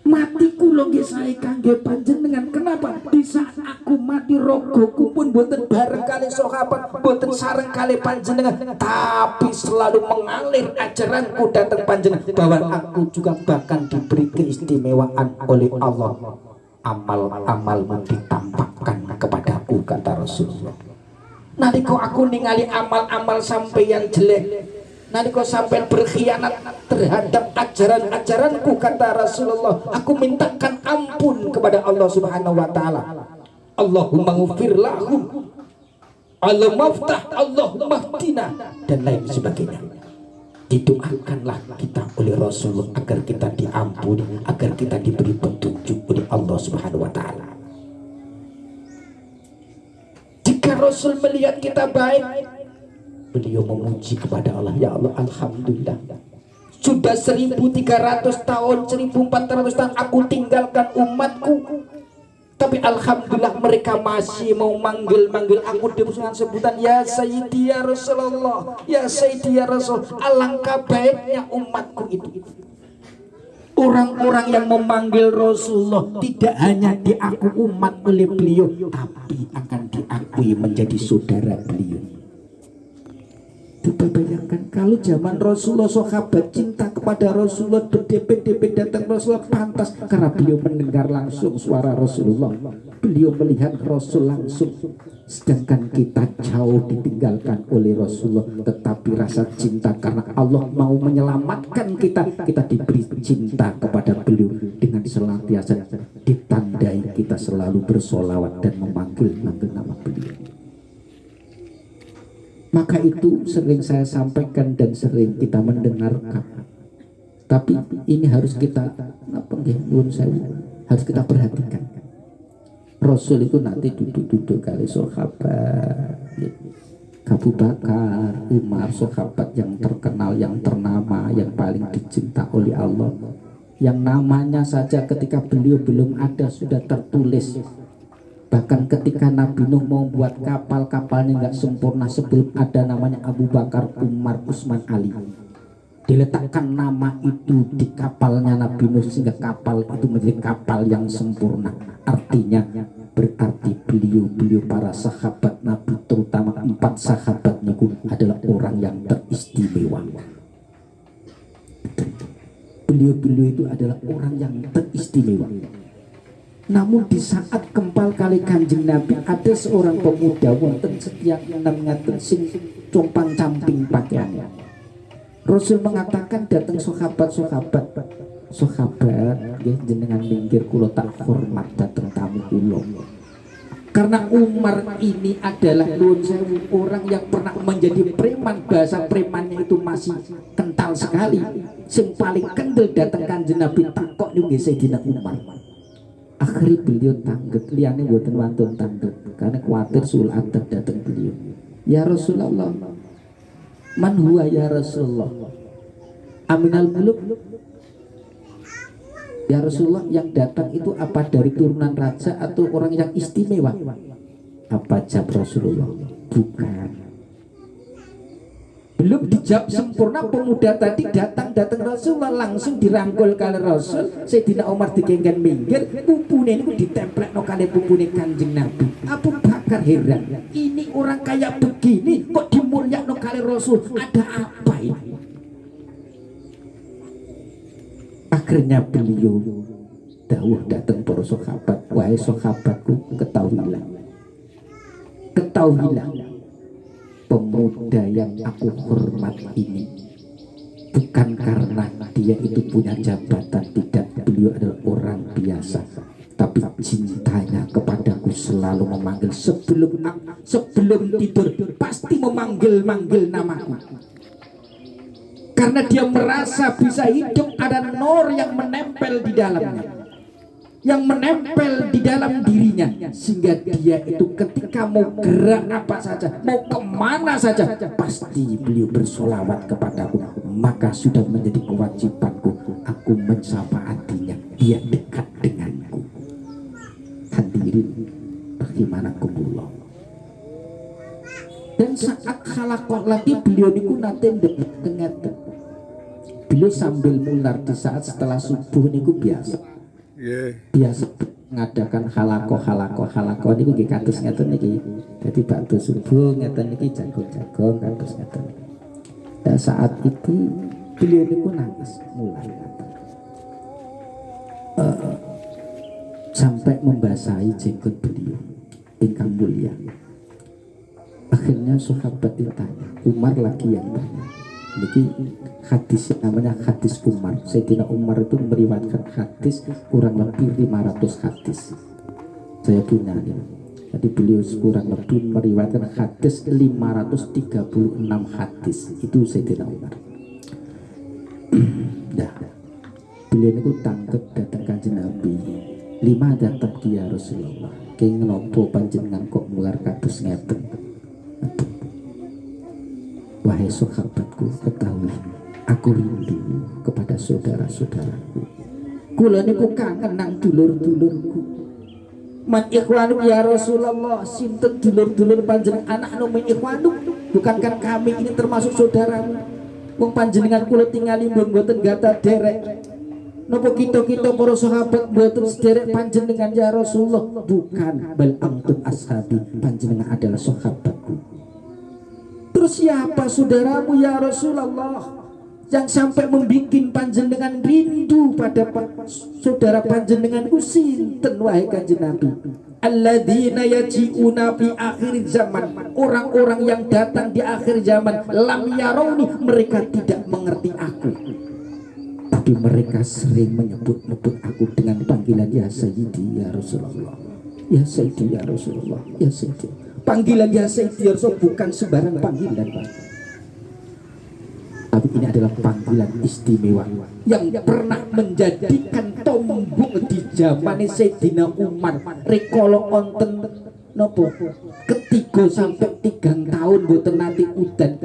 Mati kula nggih sae kangge panjenengan. Kenapa? Di saat aku mati rogoku pun boten bareng kali sahabat, boten sareng kali panjenengan, tapi selalu mengalir ajaranku datang panjenengan bahwa aku juga bahkan diberi keistimewaan oleh Allah. Amal-amalmu ditampakkan kepadaku, kata Rasulullah. Nalika aku ningali amal-amal sampeyan jelek, nalika sampean berkhianat terhadap ajaran-ajaranku, kata Rasulullah, aku mintakan ampun kepada Allah Subhanahu wa taala. Allahumma ghfir lahum, Allahumma ftah, Allahumma hdina, dan lain sebagainya. Didoakanlah kita oleh Rasulullah agar kita diampuni, agar kita diberi petunjuk oleh Allah Subhanahu wa taala. Jika Rasul melihat kita baik, beliau memuji kepada Allah, ya Allah, alhamdulillah, sudah 1300 tahun, 1400 tahun aku tinggalkan umatku, tapi alhamdulillah mereka masih mau manggil-manggil aku dengan sebutan ya Sayyidi ya Rasulullah, ya Sayyidi ya Rasul. Alangkah baiknya umatku itu. Orang-orang yang memanggil Rasulullah tidak hanya diaku umat oleh beliau, tapi akan diakui menjadi saudara beliau. Coba bayangkan kalau zaman Rasulullah, sahabat cinta kepada Rasulullah, berdepet-depet datang Rasulullah, pantas karena beliau mendengar langsung suara Rasulullah, beliau melihat Rasul langsung. Sedangkan kita jauh ditinggalkan oleh Rasulullah, tetapi rasa cinta karena Allah mau menyelamatkan kita, kita diberi cinta kepada beliau dengan senantiasa ditandai kita selalu bersolawat dan memanggil nama beliau. Maka itu sering saya sampaikan dan sering kita mendengarkan, tapi ini harus kita harus kita perhatikan. Rasul itu nanti duduk-duduk kali sahabat, Abu Bakar, Umar, sahabat yang terkenal, yang ternama, yang paling dicinta oleh Allah, yang namanya saja ketika beliau belum ada sudah tertulis. Bahkan ketika Nabi Nuh mau buat kapalnya nggak sempurna, sebelum ada namanya Abu Bakar, Umar, Utsman, Ali, diletakkan nama itu di kapalnya Nabi Nuh sehingga kapal itu menjadi kapal yang sempurna. Artinya berarti beliau para sahabat Nabi, terutama 4 sahabatnya itu adalah orang yang teristimewa. Beliau itu adalah orang yang teristimewa. Namun di saat kempal kali Kanjeng Nabi, ada seorang pemuda wonten setiap ngaten sing compang camping pakaiannya. Rasul mengatakan datang sahabat, jenengan minggir kula tak hormat datang tamu kula. Karena Umar ini adalah orang yang pernah menjadi preman, bahasa premannya itu masih kental sekali. Sing paling kendel datang Kanjeng Nabi takok niku nggih Sayyidina Umar. Akhirnya beliau tanggep, liane buatan wantun tanggep karena khawatir sulat datang beliau. Ya Rasulullah, man huwa ya Rasulullah? Aminal muluk. Ya Rasulullah, yang datang itu apa dari turunan raja atau orang yang istimewa? Apa jawab Rasulullah? Bukan. Belum dijawab sempurna, pemuda tadi datang Rasulullah langsung dirangkul kali Rasul. Sayyidina Umar dikengken minggir, pupune ini ditemplek no kali pupune Kanjeng Nabi. Abu Bakar heran, ini orang kayak begini kok dimulyak no kali Rasul, ada apa ini? Akhirnya beliau dawuh datang para sahabat, wahai sahabatku, ketahuilah, pemuda yang aku hormat ini bukan karena dia itu punya jabatan, tidak, beliau adalah orang biasa, tapi cintanya kepadaku selalu memanggil sebelum tidur pasti memanggil namaku, karena dia merasa bisa hidup ada nur yang menempel di dalamnya, yang menempel di dalam dirinya, sehingga dia itu ketika mau gerak apa saja, mau kemana saja, pasti beliau bersolawat kepadaku. Maka sudah menjadi kewajibanku aku mensyafaatinya, dia dekat denganku. Hadirin bagaimana kumullah. Dan saat khalaqah lagi beliau niku nate dengar, beliau sambil mular di saat setelah subuh niku biasa. biasa ngadakan halako niku nggih kados ngeten niki. Dadi bakdo subuh ngeten niki jagung-jagung kados ngeten. Dan saat itu beliau niku nangis mulai sampai membasahi jenggot beliau ingkang mulia. Akhirnya sahabat ditanya, Umar lagi yang tanya. Niki hadis namanya hadis Umar. Sayyidina Umar itu meriwayatkan hadis kurang lebih 500 hadis. Saya punya ini. Jadi beliau kurang lebih meriwayatkan hadis 536 hadis. Itu Sayyidina Umar. Nah, beliau itu tangkep datang kanjeng Nabi. 5 datang dia Rasulullah. Keng nopo panjenengan kok mular kados ngeten. Wahai sahabatku, ketahui aku rindu kepada saudara-saudaraku. Kula niku kangen nang dulur-dulurku. Man ikhwanu ya Rasulullah, sinten dulur-dulur panjenengan anak min ikhwanu? Bukankah kami ini termasuk saudaramu? Wong panjenengan kula tingali mboten gata derek. Napa kita para sahabat mboten sederek panjenengan ya Rasulullah? Bukan, bal antum ashabi, panjenengan adalah sahabatku. Terus siapa saudaramu ya Rasulullah yang sampai membikin panjenengan rindu pada saudara panjenengan ku sinten wahai kanjeng Nabi? Alladzina yaji'una fi akhir zaman, orang-orang yang datang di akhir zaman. Lam yarawni, mereka tidak mengerti aku, tapi mereka sering menyebut-nyebut aku dengan panggilan ya Sayyidi ya Rasulullah, ya Sayyidi ya Rasulullah, ya Sayyidi. Panggilan ya Sayyidi ya Rasulullah bukan sembarang panggilan, Pak. Tapi ini adalah panggilan istimewa yang pernah menjadikan tombok di zaman Sayyidina Umar. Rekolo onten nopo ketiga sampai 3 tahun boten nanti udan.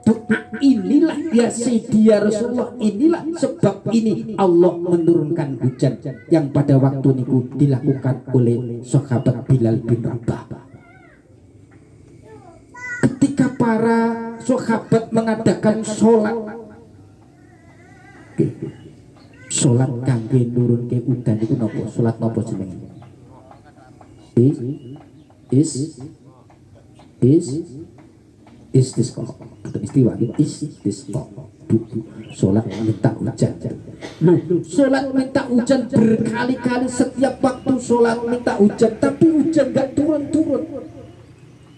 Doa inilah ya Sayyidi ya Rasulullah, inilah sebab ini Allah menurunkan hujan yang pada waktu itu dilakukan oleh sahabat Bilal bin Rabah. Ketika para sahabat mengadakan sholat kangge nurun ke udan itu nopo, sholat nopo jenenge? Istisqa, bukan istiwa, istisqa. Sholat minta hujan. Sholat minta hujan berkali-kali, setiap waktu sholat minta hujan, tapi hujan gak turun-turun.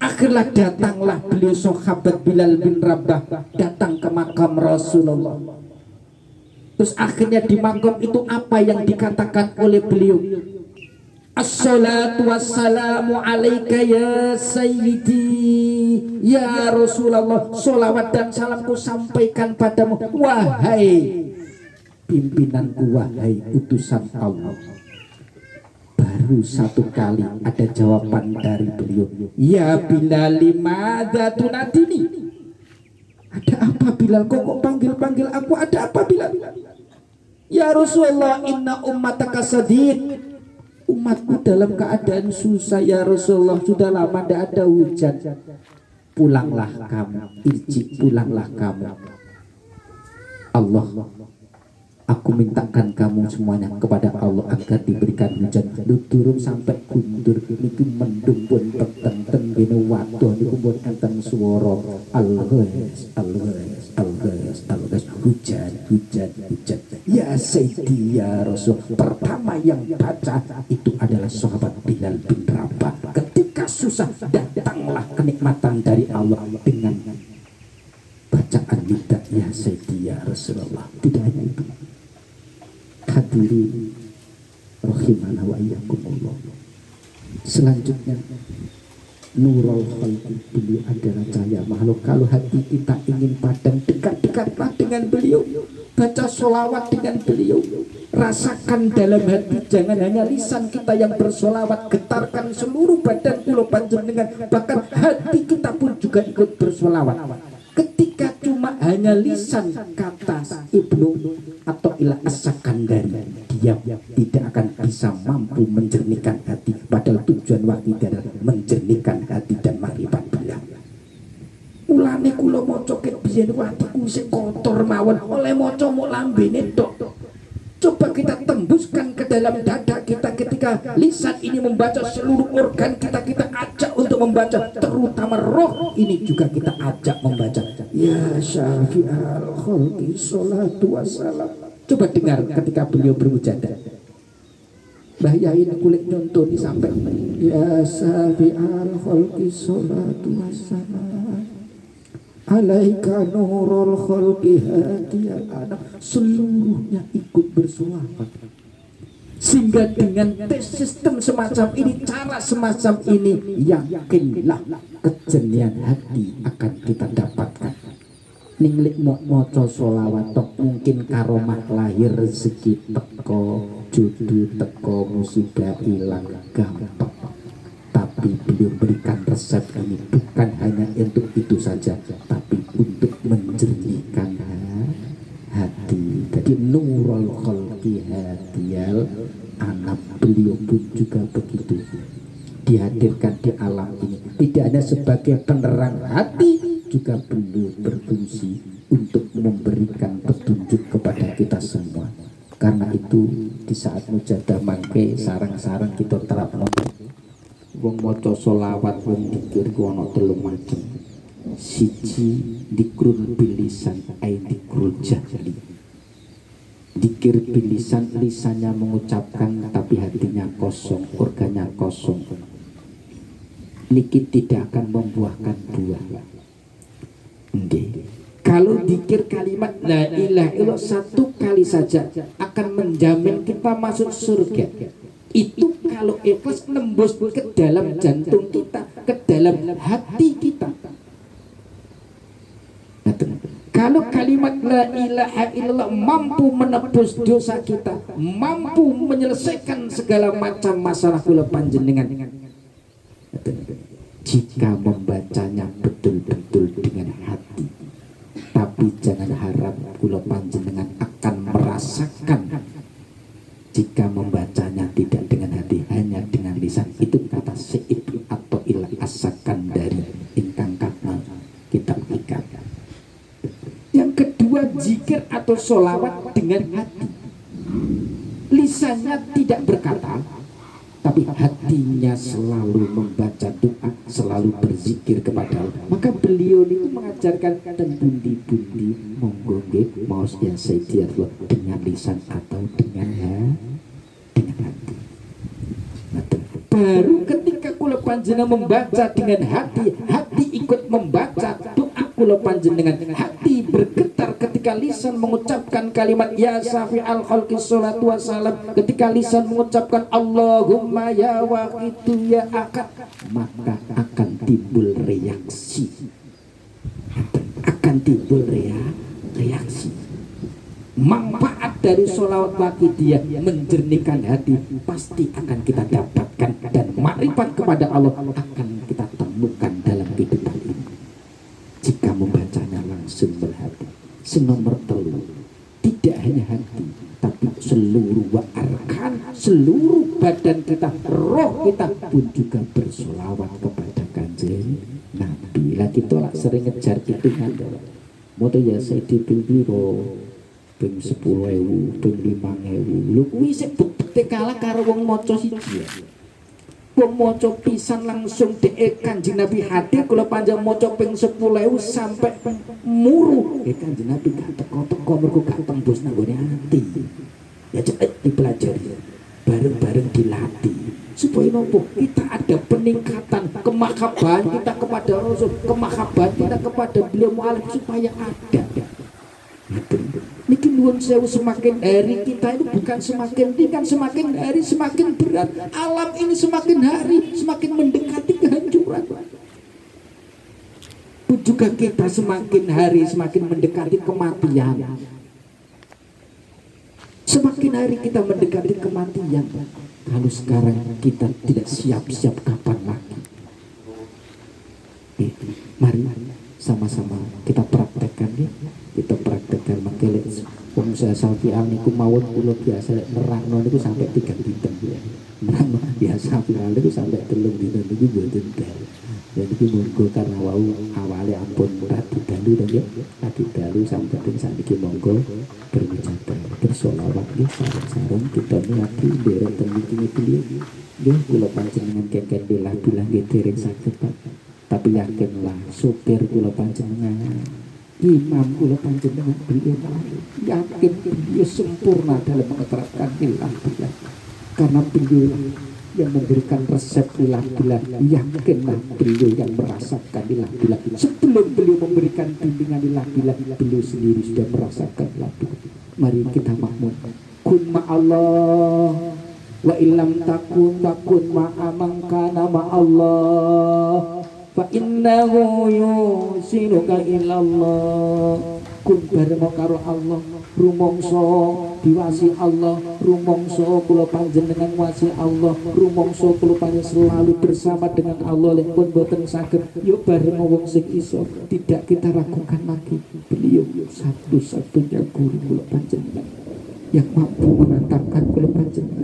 Akhirnya datanglah beliau sahabat Bilal bin Rabah datang ke makam Rasulullah. Terus akhirnya di makam itu apa yang dikatakan oleh beliau? Assalatu wassalamu alaika ya Sayyidi ya Rasulullah. Salawat dan salamku sampaikan padamu wahai pimpinanku, wahai utusan Allah. Baru 1 kali ada jawaban dari beliau, ya Bilal limadza tunadini. Ada apa Bilal, kok panggil aku, ada apa Bilal? Ya Rasulullah, inna ummataka sadid, umatku dalam keadaan susah ya Rasulullah, sudah lama tidak ada hujan. Pulanglah kamu, pulanglah kamu. Allah, aku mintakan kamu semuanya kepada Allah agar diberikan hujan. Lu turun sampai kundur niku mendung pun peteng-teng gene waduh niku pun enten swara alghais hujan. Ya Sayyidi ya Rasul. Pertama yang baca itu adalah sahabat Bilal bin Rabah. Ketika susah datanglah kenikmatan dari Allah dengan bacaan nida ya Sayyidi ya Rasulullah. Tidak hanya itu, hadirin rahimana wa iyyakumullah. Selanjutnya nurul khalqi, beliau adalah cahaya makhluk. Kalau hati kita ingin padam, dekat-dekatlah dengan beliau, baca sholawat dengan beliau, rasakan dalam hati. Jangan hanya lisan kita yang bersolawat, getarkan seluruh badan kula panjenengan, bahkan hati kita pun juga ikut bersolawat. Ketika cuma hanya lisan, kata Ibnu atau ilah as-Sakandari, dia tidak akan bisa mampu menjernihkan hati. Padahal tujuan wahid adalah menjernihkan hati dan makrifat billah. Mulane kula maca ket biyen hatiku sing kotor mawon, oleh maca mok lambene tok. Coba kita tembuskan ke dalam dada kita. Ketika lisan ini membaca, seluruh organ kita ajak untuk membaca, terutama roh ini juga kita ajak membaca. Ya syafi'al khalqi sholatu wassalam. Coba dengar ketika beliau bermujadah. Mbah Yai kulit nyontoni sampai ya syafi'al khalqi sholatu wassalam alaika nurul khalqi hadiyal anak. Seluruhnya ikut bersolawat. Sehingga dengan tes sistem semacam ini, cara semacam ini, yakinlah kejenian hati akan kita dapatkan. Ninglik moco solawat tok mungkin karomah lahir, rezeki teko, jodoh teko, musibah hilang gampang. Tapi beliau berikan resep ini bukan hanya untuk itu saja, tapi untuk menjernihkan hati. Jadi nurul khalqi hadiyal anak, beliau pun juga begitu dihadirkan di alam ini, tidak hanya sebagai penerang hati, juga beliau berfungsi untuk memberikan petunjuk kepada kita semua. Karena itu di saat mujadah mangke sarang-sarang kita terapno wong maca selawat, wong dikir ku ana telu macem. Siji dikrul bilisan ai dikrul jahli. Dikir bilisan, lisannya mengucapkan tapi hatinya kosong, organnya kosong. Niki tidak akan membuahkan buah. Kalau dikir kalimat la ilaha illallah satu kali saja akan menjamin kita masuk surga. Itu kalau ikhlas nembus ke dalam jantung kita, ke dalam hati kita. Kalau kalimat la ilaha illallah mampu menebus dosa kita, mampu menyelesaikan segala macam masalah kula panjenengan, jika membacanya betul-betul dengan hati. Tapi jangan harap kula panjenengan akan merasakan jika membacanya tidak dengan hati, hanya dengan lisan. Itu kata Syekh atau ilah asakan dari ingkang kakna kitab ikat. Yang kedua, zikir atau sholawat dengan hati. Lisannya tidak berkata, tapi hatinya selalu membaca doa, selalu berzikir kepada Allah. Maka beliau itu mengajarkan dan bundi-bundi monggo nggih maos ya Sayyidiyatullah dengan lisan atau dengan hati. Baru ketika kula panjenengan membaca dengan hati, hati ikut membaca doa kula panjenengan, hati bergetar ketika lisan mengucapkan kalimat ya syafi'al khalqi sholatu wassalam, ketika lisan mengucapkan Allahumma ya waqitu ya akad, maka akan timbul reaksi, reaksi. Manfaat dari sholawat wakidiyah menjernihkan hati pasti akan kita dapatkan, dan makrifat kepada Allah akan kita temukan dalam kehidupan ini jika membacanya langsung berhati. Senomor telu, tidak hanya hati tapi seluruh arkan, seluruh badan kita, roh kita pun juga bersolawat kepada Kanjeng Nabi. Lah kita lah sering ngejar hitungan moto ya Sayyidi Bilbiro ping 10.000, ping 5.000. Lho kuwi sik bukti kalah karo wong maca siji. Wong maca pisan langsung dhek Kanjeng Nabi hadir, kula panjang maca ping 10.000 sampai muru. Kanjeng Nabi gak teko-teko mergo gak tembus nang gone ati. Ya cepet dipelajari. Bareng-bareng dilatih. Supaya nopo? Kita ada peningkatan kemakhaban kita kepada Rasul, kemakhaban kita kepada beliau mu'alif supaya ada. Niki nuwun sewu, semakin hari kita itu bukan semakin ringan, semakin hari semakin berat. Alam ini semakin hari semakin mendekati kehancuran. Pun juga kita semakin hari semakin mendekati kematian. Semakin hari kita mendekati kematian. Kalau sekarang kita tidak siap-siap, kapan lagi? Mari sama-sama kita praktekkan ya. Kita praktekkan makanya wong saya Syafi'al niku mawon kula biasa nerangno niku sampai 3 dinten ya. Nerangno biasa Syafi'al niku sampai 3 dinten niku mboten bal. Dan iki monggo karena wau awale ampun radi dalu dan ya radi dalu sampai saat iki monggo berbicara. bersolawat nggih sareng-sareng kita niati dereng ten mriki beliau nggih kula panjenengan kengken bilah-bilah nggih dereng saged Pak tapi yakinlah supir kula panjenengan imam kula panjenengan beliau yakin beliau sempurna dalam menerapkan bilah-bilah karena beliau yang memberikan resep bilah-bilah, yakinlah beliau yang merasakan bilah-bilah sebelum beliau memberikan bimbingan bilah-bilah beliau sendiri sudah merasakan bilah-bilah. Mari kita makmur kun ma'allah wa illam takun ma'amangkana ma'allah fa innahu yusinuka ilallah. Kun bareng karo Allah rumangsa diwasi Allah rumangsa kula panjenengan wasi Allah rumangsa kula panjenengan selalu bersama dengan Allah lek pun boten saged yuk bareng wong sing iso tidak kita ragukan lagi beliau satu-satunya guru kula panjenengan yang mampu mengantarkan kula panjenengan